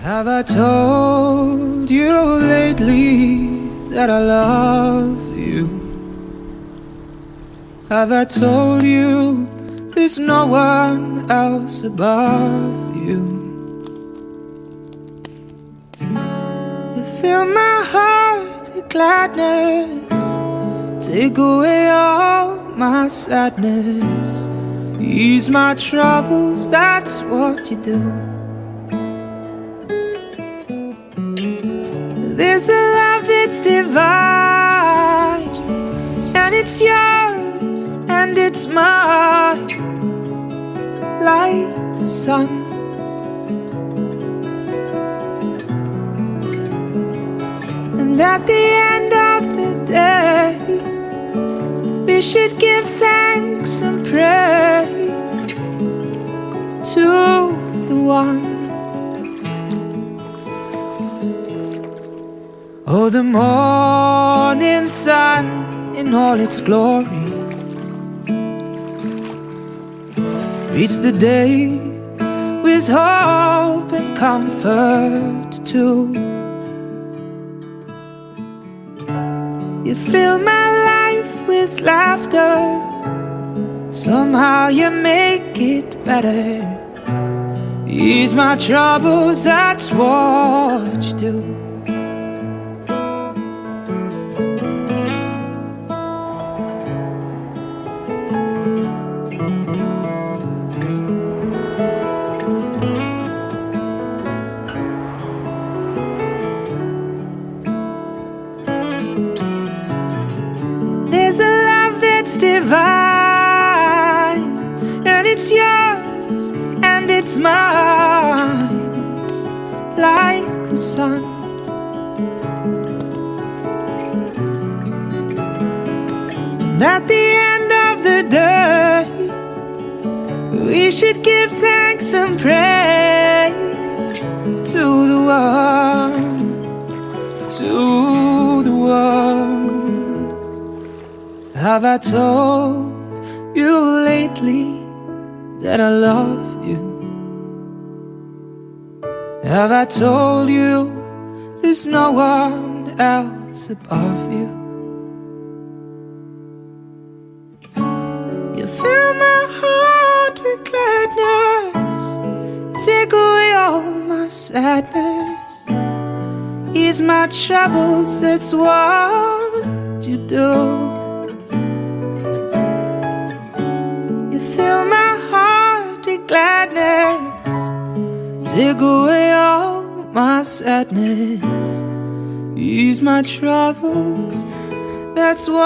Have I told you lately that I love you? Have I told you there's no one else above you? You fill my heart with gladness, take away all my sadness, ease my troubles, that's what you do. There's a love that's divine, and it's yours and it's mine, like the sun. And at the end of the day, we should give thanks and pray to the one. Oh, the morning sun in all its glory greets the day with hope and comfort too. You fill my life with laughter, somehow you make it better, ease my troubles, that's what you do. There's a love that's divine, and it's yours and it's mine, like the sun. And at the end of the day, we should give thanks and pray to the one, to the one. Have I told you lately that I love you? Have I told you there's no one else above you? You fill my heart with gladness, take away all my sadness, ease my troubles, that's what you do. Gladness, take away all my sadness, ease my troubles, that's what